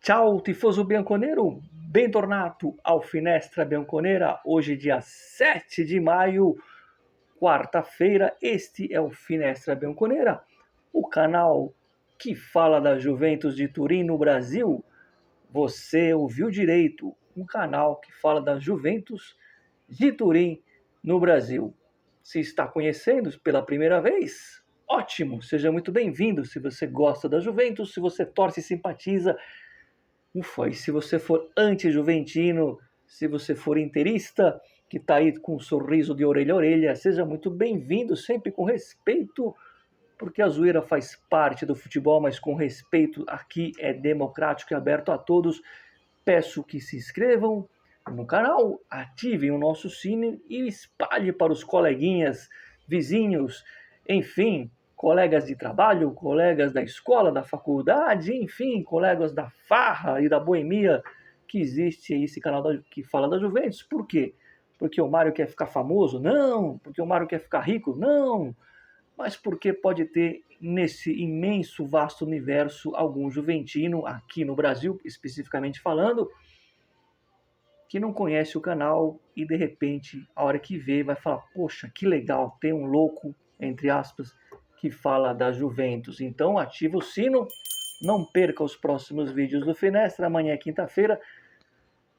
Ciao, tifoso bianconero, bentornato ao Finestra Bianconera. Hoje, dia 7 de maio, quarta-feira. Este é o Finestra Bianconera, o canal que fala da Juventus de Turim no Brasil. Você ouviu direito, um canal que fala da Juventus de Turim no Brasil. Se está conhecendo pela primeira vez, ótimo, seja muito bem-vindo. Se você gosta da Juventus, se você torce e simpatiza, ufa, e se você for anti-juventino, se você for interista, que está aí com um sorriso de orelha a orelha, seja muito bem-vindo, sempre com respeito, porque a zoeira faz parte do futebol, mas com respeito, aqui é democrático e aberto a todos. Peço que se inscrevam no canal, ativem o nosso sino e espalhe para os coleguinhas, vizinhos, enfim, colegas de trabalho, colegas da escola, da faculdade, enfim, colegas da farra e da boemia, que existe aí esse canal que fala da Juventus. Por quê? Porque o Mário quer ficar famoso? Não. Porque o Mário quer ficar rico? Não. Mas porque pode ter nesse imenso, vasto universo algum juventino, aqui no Brasil especificamente falando, que não conhece o canal e de repente, a hora que vê, vai falar: poxa, que legal, tem um louco, entre aspas, que fala da Juventus. Então ativa o sino, não perca os próximos vídeos do Finestra. Amanhã é quinta-feira,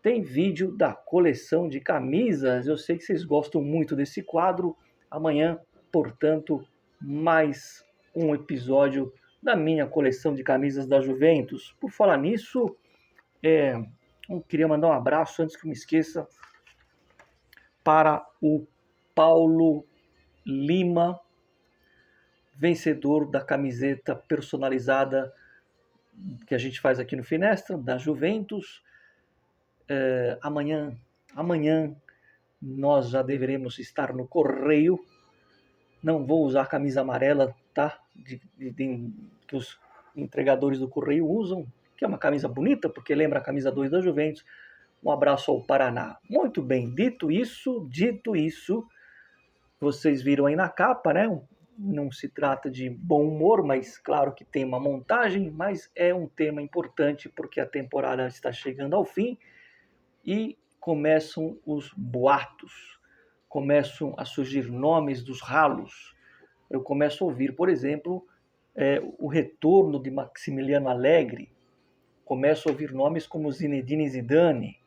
tem vídeo da coleção de camisas. Eu sei que vocês gostam muito desse quadro. Amanhã, portanto, mais um episódio da minha coleção de camisas da Juventus. Por falar nisso, eu queria mandar um abraço, antes que eu me esqueça, para o Paulo Lima, vencedor da camiseta personalizada que a gente faz aqui no Finestra, da Juventus. Amanhã nós já deveremos estar no correio. Não vou usar a camisa amarela, tá? Que os entregadores do correio usam, que é uma camisa bonita, porque lembra a camisa 2 da Juventus. Um abraço ao Paraná. Muito bem, dito isso, vocês viram aí na capa, né? Não se trata de bom humor, mas claro que tem uma montagem, mas é um tema importante porque a temporada está chegando ao fim e começam os boatos, começam a surgir nomes dos ralos. Eu começo a ouvir, por exemplo, o retorno de Maximiliano Allegri, começo a ouvir nomes como Zinedine Zidane,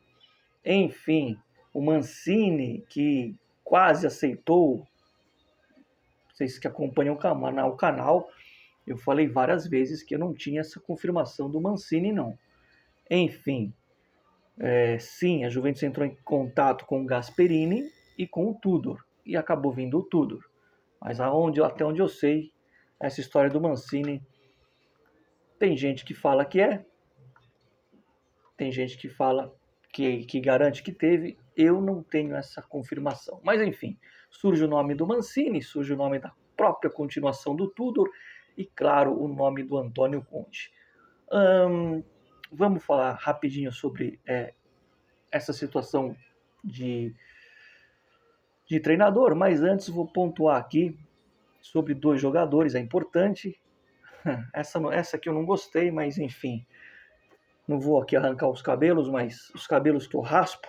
enfim, o Mancini, que quase aceitou. Vocês que acompanham o canal, eu falei várias vezes que eu não tinha essa confirmação do Mancini, não. Enfim, sim, a Juventus entrou em contato com o Gasperini e com o Tudor, e acabou vindo o Tudor. Mas até onde eu sei, essa história do Mancini, tem gente que fala que tem gente que fala que garante que teve. Eu não tenho essa confirmação. Mas enfim, surge o nome do Mancini, surge o nome da própria continuação do Tudor e, claro, o nome do Antônio Conte. Vamos falar rapidinho sobre essa situação de treinador, mas antes vou pontuar aqui sobre dois jogadores, é importante. Essa aqui eu não gostei, mas enfim, não vou aqui arrancar os cabelos, mas os cabelos que eu raspo,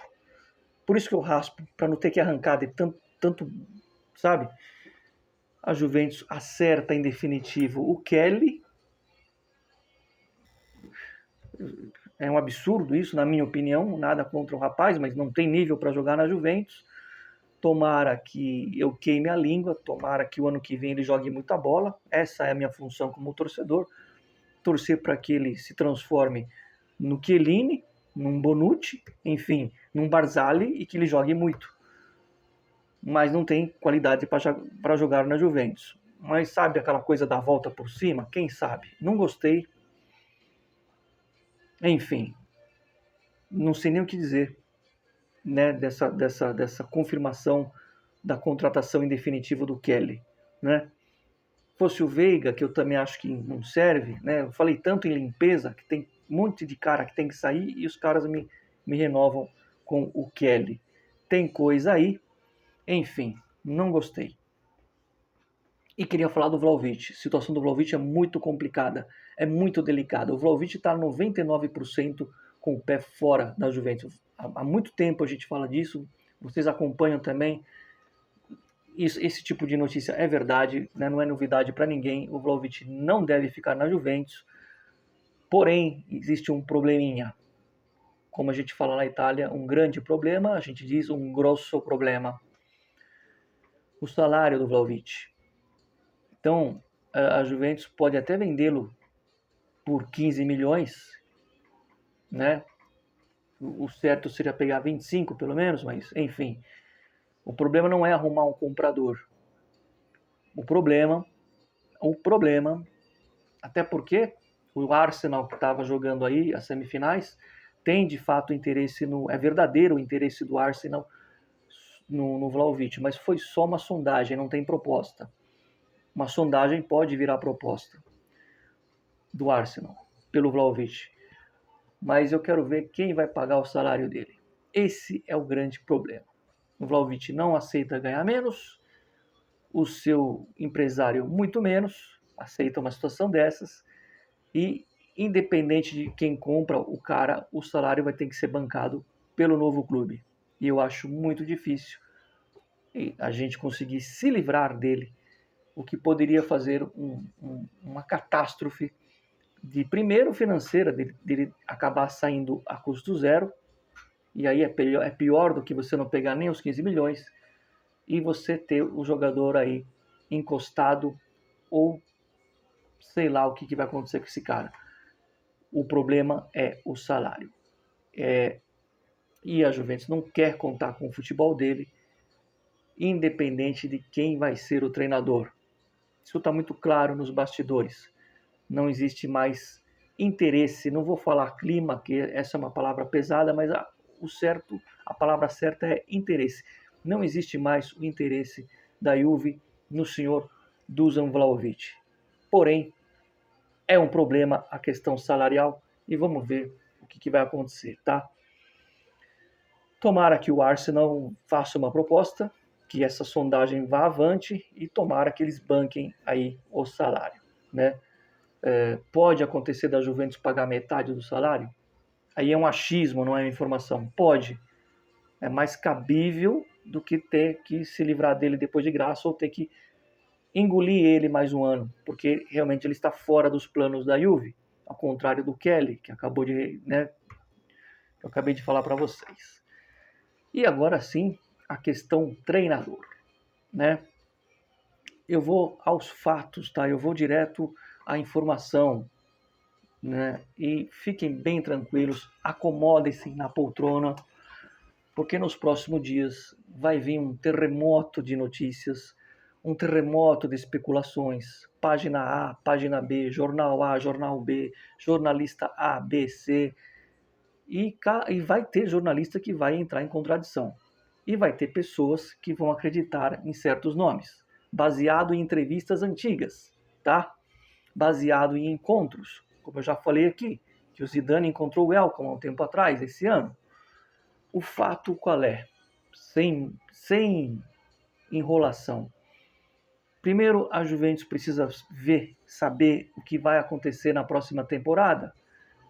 por isso que eu raspo, para não ter que arrancar de tanto, sabe? A Juventus acerta em definitivo o Kelly. É um absurdo isso, na minha opinião, nada contra o rapaz, mas não tem nível para jogar na Juventus. Tomara que eu queime a língua, tomara que o ano que vem ele jogue muita bola. Essa é a minha função como torcedor. Torcer para que ele se transforme no Chiellini, num Bonucci, enfim, num Barzali, e que ele jogue muito. Mas não tem qualidade para jogar na Juventus. Mas sabe aquela coisa da volta por cima? Quem sabe? Não gostei. Enfim, não sei nem o que dizer, né, dessa confirmação da contratação em definitivo do Kelly, né? Fosse o Veiga, que eu também acho que não serve, né? Eu falei tanto em limpeza, que tem um monte de cara que tem que sair e os caras me renovam com o Kelly. Tem coisa aí, enfim, não gostei. E queria falar do Vlahovic. A situação do Vlahovic é muito complicada, é muito delicada. O Vlahovic está 99% com o pé fora da Juventus. Há muito tempo a gente fala disso, vocês acompanham também. Esse tipo de notícia é verdade, né? Não é novidade para ninguém. O Vlahovic não deve ficar na Juventus, porém existe um probleminha. Como a gente fala na Itália, um grande problema, a gente diz um grosso problema. O salário do Vlahovic. Então, a Juventus pode até vendê-lo por 15 milhões, né? O certo seria pegar 25 pelo menos, mas enfim. O problema não é arrumar um comprador. O problema, até porque o Arsenal que estava jogando aí as semifinais tem de fato interesse é verdadeiro o interesse do Arsenal no Vlahovic, mas foi só uma sondagem, não tem proposta. Uma sondagem pode virar proposta do Arsenal pelo Vlahovic, mas eu quero ver quem vai pagar o salário dele. Esse é o grande problema. O Vlahovic não aceita ganhar menos, o seu empresário muito menos, aceita uma situação dessas, e independente de quem compra o cara, o salário vai ter que ser bancado pelo novo clube. E eu acho muito difícil a gente conseguir se livrar dele, o que poderia fazer uma catástrofe de primeiro financeira, dele acabar saindo a custo zero, e aí é pior do que você não pegar nem os 15 milhões, e você ter o jogador aí encostado, ou sei lá o que vai acontecer com esse cara. O problema é o salário. E a Juventus não quer contar com o futebol dele, independente de quem vai ser o treinador. Isso está muito claro nos bastidores. Não existe mais interesse, não vou falar clima, que essa é uma palavra pesada, mas a palavra certa é interesse. Não existe mais o interesse da Juve no senhor Dusan Vlahovic. Porém, é um problema a questão salarial e vamos ver o que vai acontecer, tá? Tomara que o Arsenal faça uma proposta, que essa sondagem vá avante e tomara que eles banquem aí o salário, né? Pode acontecer da Juventus pagar metade do salário? Aí é um achismo, não é uma informação. Pode. É mais cabível do que ter que se livrar dele depois de graça ou ter que engolir ele mais um ano, porque realmente ele está fora dos planos da Juve, ao contrário do Kelly, que acabou de, né, que eu acabei de falar para vocês. E agora sim, a questão treinador, né? Eu vou aos fatos, tá? Eu vou direto à informação, né? E fiquem bem tranquilos, acomodem-se na poltrona, porque nos próximos dias vai vir um terremoto de notícias, um terremoto de especulações, página A, página B, jornal A, jornal B, jornalista A, B, C, e vai ter jornalista que vai entrar em contradição. E vai ter pessoas que vão acreditar em certos nomes, baseado em entrevistas antigas, tá? Baseado em encontros, como eu já falei aqui, que o Zidane encontrou o Elkan há um tempo atrás, esse ano. O fato qual é? Sem enrolação. Primeiro, a Juventus precisa saber o que vai acontecer na próxima temporada.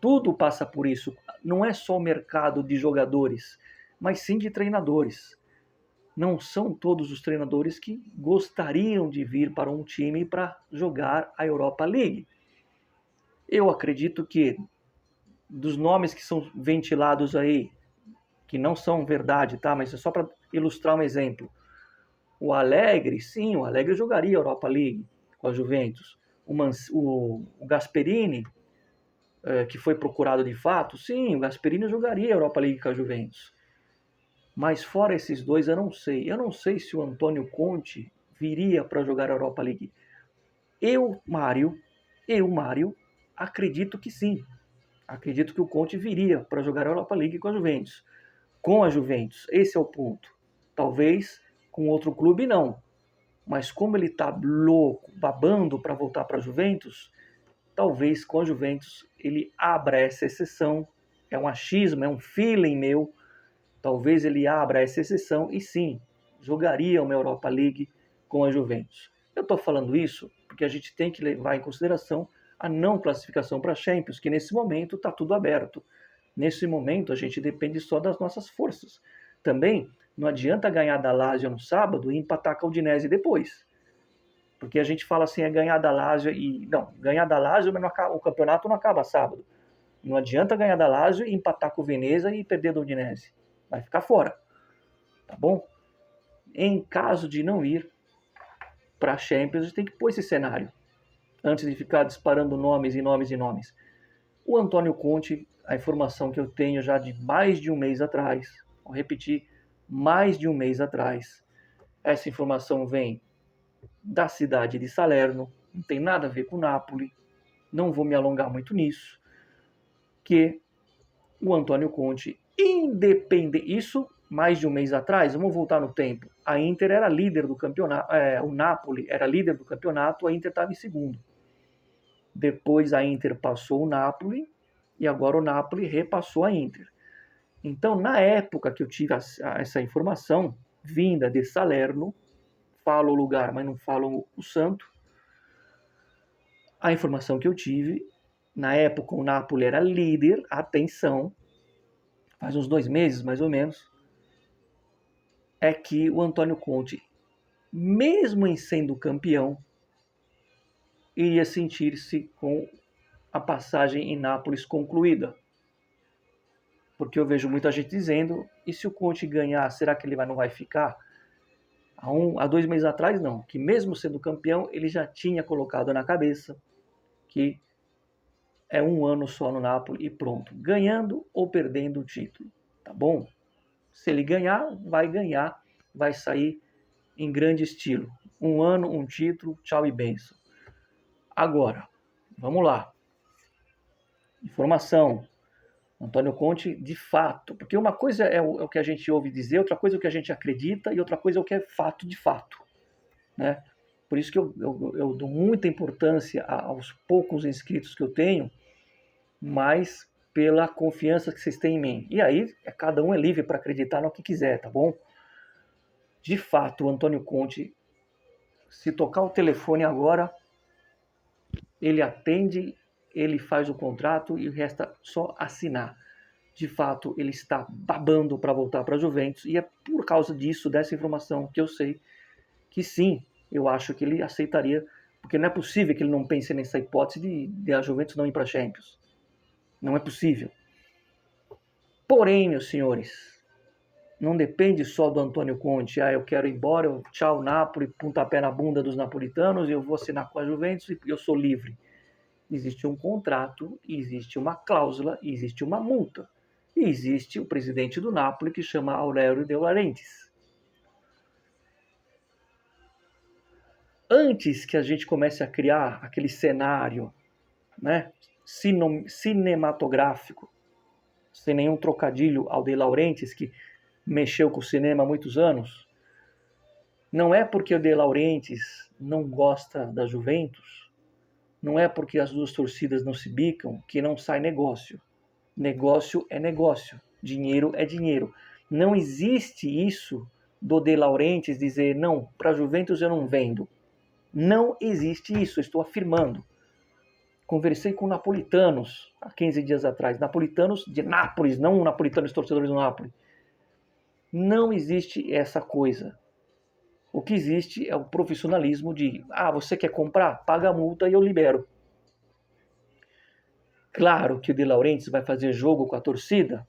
Tudo passa por isso. Não é só o mercado de jogadores, mas sim de treinadores. Não são todos os treinadores que gostariam de vir para um time para jogar a Europa League. Eu acredito que dos nomes que são ventilados aí, que não são verdade, tá? Mas é só para ilustrar um exemplo. O Allegri, sim, o Allegri jogaria a Europa League com a Juventus. O Gasperini, que foi procurado de fato, sim, o Gasperini jogaria a Europa League com a Juventus. Mas fora esses dois, eu não sei. Eu não sei se o Antônio Conte viria para jogar a Europa League. Mário, acredito que sim. Acredito que o Conte viria para jogar a Europa League com a Juventus. Com a Juventus, esse é o ponto. Talvez com outro clube não. Mas como ele está louco, babando para voltar para a Juventus, talvez com a Juventus ele abra essa exceção. É um achismo, é um feeling meu. Talvez ele abra essa exceção e sim, jogaria uma Europa League com a Juventus. Eu estou falando isso porque a gente tem que levar em consideração a não classificação para a Champions, que nesse momento está tudo aberto. Nesse momento a gente depende só das nossas forças. Também não adianta ganhar da Lazio no sábado e empatar com a Udinese depois. Porque a gente fala assim, é ganhar da Lazio e... Não, ganhar da Lazio, mas o campeonato não acaba sábado. Não adianta ganhar da Lazio e empatar com o Veneza e perder do Udinese. Vai ficar fora. Tá bom? Em caso de não ir para a Champions, a gente tem que pôr esse cenário. Antes de ficar disparando nomes e nomes e nomes. O Antônio Conte, a informação que eu tenho já de mais de um mês atrás, vou repetir, mais de um mês atrás, essa informação vem da cidade de Salerno, não tem nada a ver com Nápoles, não vou me alongar muito nisso, que o Antônio Conte, independente, isso mais de um mês atrás, vamos voltar no tempo, a Inter era líder do campeonato, o Napoli era líder do campeonato, a Inter estava em segundo. Depois a Inter passou o Napoli e agora o Napoli repassou a Inter. Então, na época que eu tive essa informação, vinda de Salerno, falo o lugar, mas não falo o santo, a informação que eu tive, na época o Napoli era líder, atenção, faz uns 2 meses mais ou menos, é que o Antônio Conte, mesmo em sendo campeão, iria sentir-se com a passagem em Nápoles concluída. Porque eu vejo muita gente dizendo, e se o Conte ganhar, será que ele não vai ficar? Há 2 meses atrás, não. Que mesmo sendo campeão, ele já tinha colocado na cabeça que é 1 ano só no Napoli e pronto. Ganhando ou perdendo o título, tá bom? Se ele ganhar, vai sair em grande estilo. 1 ano, um título, tchau e benção. Agora, vamos lá. Informação. Antônio Conte, de fato, porque uma coisa é o que a gente ouve dizer, outra coisa é o que a gente acredita e outra coisa é o que é fato de fato, né? Por isso que eu dou muita importância aos poucos inscritos que eu tenho, mas pela confiança que vocês têm em mim. E aí, cada um é livre para acreditar no que quiser, tá bom? De fato, o Antônio Conte, se tocar o telefone agora, ele atende, ele faz o contrato e resta só assinar. De fato, ele está babando para voltar para a Juventus e é por causa disso, dessa informação que eu sei que sim, eu acho que ele aceitaria, porque não é possível que ele não pense nessa hipótese de a Juventus não ir para a Champions. Não é possível. Porém, meus senhores, não depende só do Antônio Conte. Eu quero ir embora, tchau Napoli, pontapé na bunda dos napolitanos, eu vou assinar com a Juventus e eu sou livre. Existe um contrato, existe uma cláusula, existe uma multa. E existe o presidente do Napoli que chama Aurélio De Laurentiis. Antes que a gente comece a criar aquele cenário, né, cinematográfico, sem nenhum trocadilho ao De Laurentiis, que mexeu com o cinema há muitos anos, não é porque o De Laurentiis não gosta da Juventus, não é porque as duas torcidas não se bicam que não sai negócio. Negócio é negócio, dinheiro é dinheiro. Não existe isso do De Laurentiis dizer, não, para a Juventus eu não vendo. Não existe isso, eu estou afirmando. Conversei com napolitanos há 15 dias atrás, napolitanos de Nápoles, não napolitanos torcedores do Nápoles. Não existe essa coisa. O que existe é o profissionalismo de, você quer comprar? Paga a multa e eu libero. Claro que o De Laurentiis vai fazer jogo com a torcida,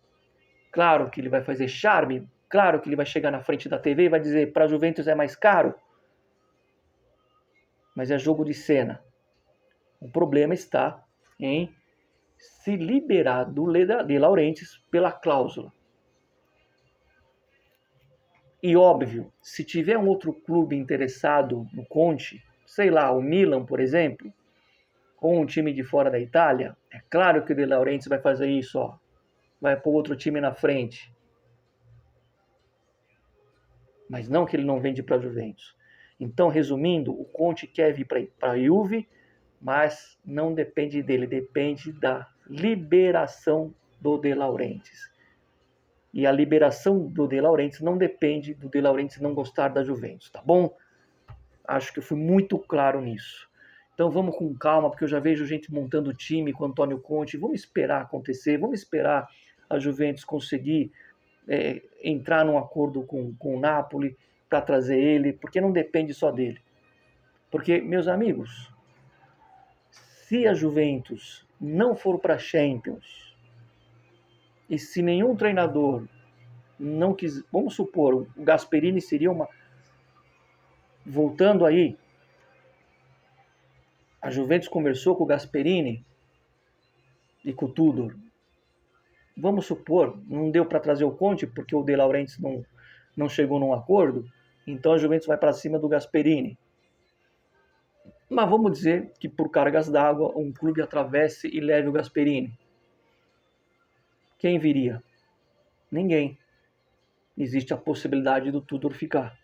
claro que ele vai fazer charme, claro que ele vai chegar na frente da TV e vai dizer, para a Juventus é mais caro, mas é jogo de cena. O problema está em se liberar do De Laurentiis pela cláusula. E óbvio, se tiver um outro clube interessado no Conte, sei lá, o Milan, por exemplo, ou um time de fora da Itália, é claro que o De Laurentiis vai fazer isso, vai pôr outro time na frente. Mas não que ele não vende para a Juventus. Então, resumindo, o Conte quer vir para a Juve, mas não depende dele, depende da liberação do De Laurentiis. E a liberação do De Laurentiis não depende do De Laurentiis não gostar da Juventus, tá bom? Acho que eu fui muito claro nisso. Então vamos com calma, porque eu já vejo gente montando time com o Antônio Conte. Vamos esperar acontecer, vamos esperar a Juventus conseguir entrar num acordo com o Napoli para trazer ele, porque não depende só dele. Porque, meus amigos, se a Juventus não for para a Champions, e se nenhum treinador não quis, vamos supor, o Gasperini seria uma... Voltando aí, a Juventus conversou com o Gasperini e com o Tudor. Vamos supor, não deu para trazer o Conte porque o De Laurentiis não chegou num acordo, então a Juventus vai para cima do Gasperini. Mas vamos dizer que por cargas d'água um clube atravesse e leve o Gasperini. Quem viria? Ninguém. Existe a possibilidade do Tudor ficar.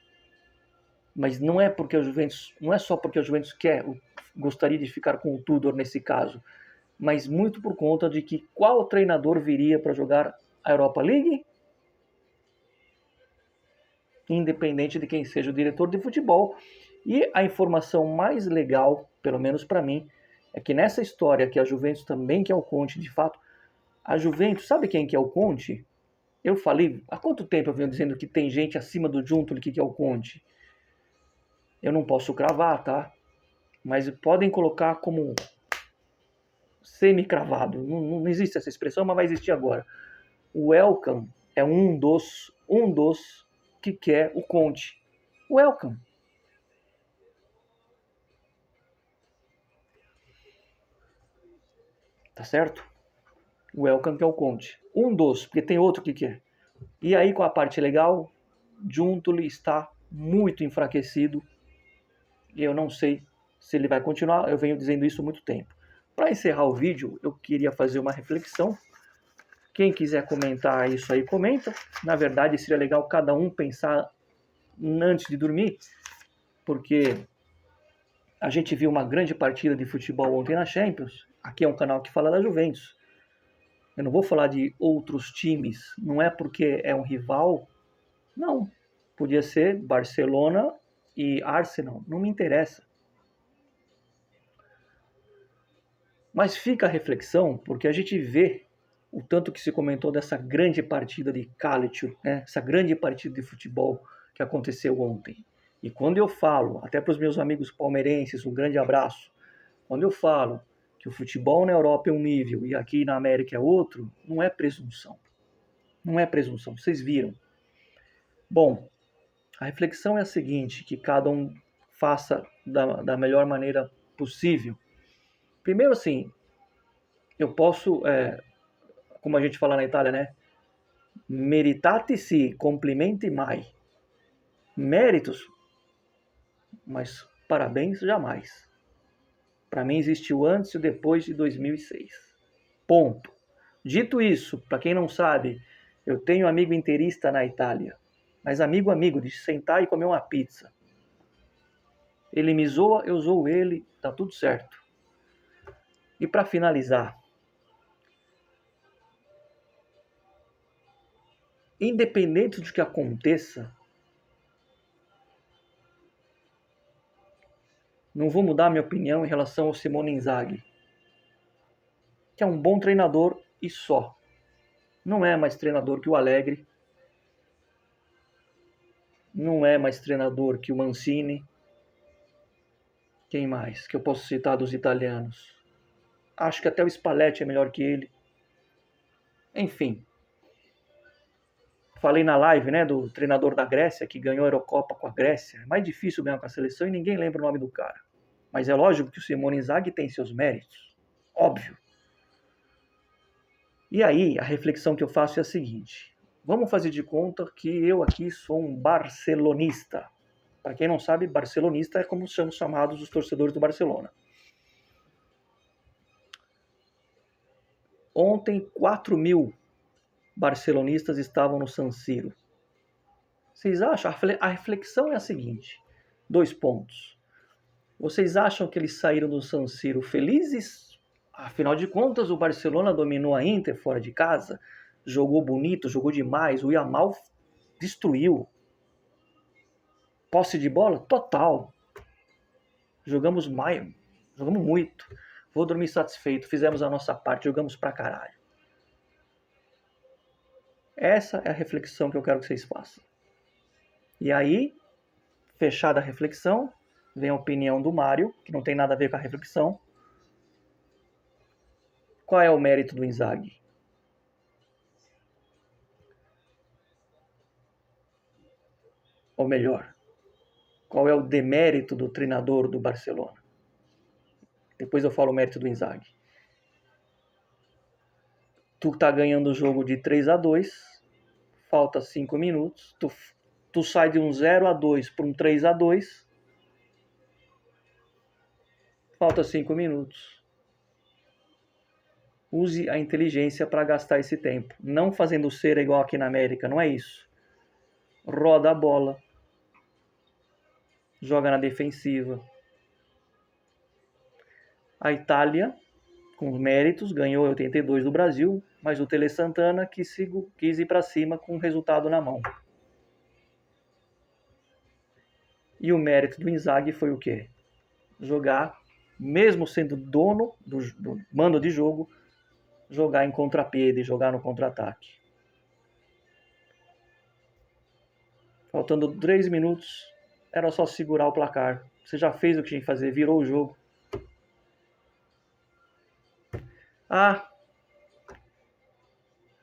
Mas não é porque a Juventus, não é só porque a Juventus gostaria de ficar com o Tudor nesse caso, mas muito por conta de que qual treinador viria para jogar a Europa League? Independente de quem seja o diretor de futebol. E a informação mais legal, pelo menos para mim, é que nessa história que a Juventus também quer o Conte, de fato, a Juventus, sabe quem quer o Conte? Eu falei, há quanto tempo eu venho dizendo que tem gente acima do Giuntoli que quer o Conte? Eu não posso cravar, tá? Mas podem colocar como semi-cravado. Não existe essa expressão, mas vai existir agora. O Welcome é um dos que quer o Conte. Welcome. Tá certo? O Welcome que é o Conte. Um dos, porque tem outro que quer. E aí, com a parte legal, Giuntoli está muito enfraquecido. E eu não sei se ele vai continuar. Eu venho dizendo isso há muito tempo. Para encerrar o vídeo, eu queria fazer uma reflexão. Quem quiser comentar isso aí, comenta. Na verdade, seria legal cada um pensar antes de dormir, porque a gente viu uma grande partida de futebol ontem na Champions. Aqui é um canal que fala da Juventus. Eu não vou falar de outros times. Não é porque é um rival. Não. Podia ser Barcelona e Arsenal. Não me interessa. Mas fica a reflexão, porque a gente vê o tanto que se comentou dessa grande partida de Calcio, né? Essa grande partida de futebol que aconteceu ontem. E quando eu falo, até para os meus amigos palmeirenses, um grande abraço, quando eu falo que o futebol na Europa é um nível e aqui na América é outro, não é presunção. Não é presunção, vocês viram. Bom, a reflexão é a seguinte, que cada um faça da melhor maneira possível. Primeiro, assim, eu posso, como a gente fala na Itália, né? Meritate si, complimenti mai. Méritos, mas parabéns jamais. Para mim existiu antes e depois de 2006. Ponto. Dito isso, para quem não sabe, eu tenho amigo inteirista na Itália, mas amigo de sentar e comer uma pizza. Ele me zoa, eu zoo ele, tá tudo certo. E para finalizar, independente do que aconteça, não vou mudar minha opinião em relação ao Simone Inzaghi, que é um bom treinador e só. Não é mais treinador que o Allegri, não é mais treinador que o Mancini. Quem mais que eu posso citar dos italianos? Acho que até o Spalletti é melhor que ele. Enfim. Falei na live, né, do treinador da Grécia, que ganhou a Eurocopa com a Grécia. É mais difícil ganhar com a seleção e ninguém lembra o nome do cara. Mas é lógico que o Simone Inzaghi tem seus méritos. Óbvio. E aí, a reflexão que eu faço é a seguinte. Vamos fazer de conta que eu aqui sou um barcelonista. Para quem não sabe, barcelonista é como são chamados os torcedores do Barcelona. Ontem, 4.000 barcelonistas estavam no San Siro. Vocês acham? A reflexão é a seguinte. 2 pontos. Vocês acham que eles saíram do San Siro felizes? Afinal de contas, o Barcelona dominou a Inter fora de casa, jogou bonito, jogou demais, o Yamal destruiu. Posse de bola? Total. Jogamos muito. Vou dormir satisfeito, fizemos a nossa parte, jogamos pra caralho. Essa é a reflexão que eu quero que vocês façam. E aí, fechada a reflexão, vem a opinião do Mário, que não tem nada a ver com a reflexão. Qual é o mérito do Inzaghi? Ou melhor, qual é o demérito do treinador do Barcelona? Depois eu falo o mérito do Inzaghi. Tu tá ganhando o jogo de 3-2, falta 5 minutos, tu sai de um 0-2 para um 3-2, falta 5 minutos. Use a inteligência para gastar esse tempo. Não fazendo cera igual aqui na América, não é isso. Roda a bola. Joga na defensiva. A Itália, com méritos, ganhou 82 do Brasil, mas o Tele Santana quis ir para cima com o resultado na mão. E o mérito do Inzaghi foi o quê? Jogar, mesmo sendo dono do mando de jogo, jogar em contrapiede, jogar no contra-ataque. Faltando 3 minutos, era só segurar o placar. Você já fez o que tinha que fazer, virou o jogo.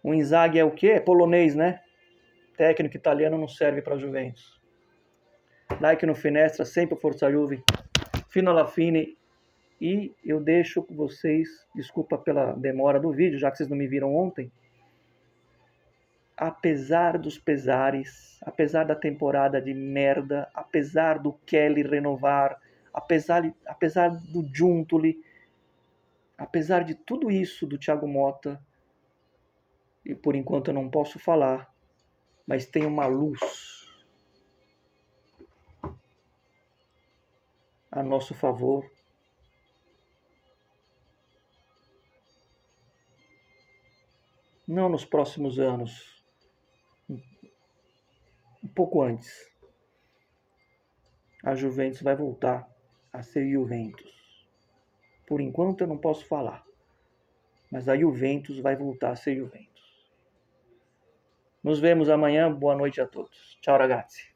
O Inzaghi é o quê? É polonês, né? Técnico italiano não serve para Juventus. Like no Finestra, sempre Forza Juve. Fino alla fine. E eu deixo com vocês, desculpa pela demora do vídeo, já que vocês não me viram ontem. Apesar dos pesares, apesar da temporada de merda, apesar do Kelly renovar, apesar do Giuntoli, apesar de tudo isso do Thiago Motta, e por enquanto eu não posso falar, mas tem uma luz a nosso favor. Não nos próximos anos, um pouco antes. A Juventus vai voltar a ser Juventus. Por enquanto eu não posso falar, mas a Juventus vai voltar a ser Juventus. Nos vemos amanhã. Boa noite a todos. Tchau, ragazzi.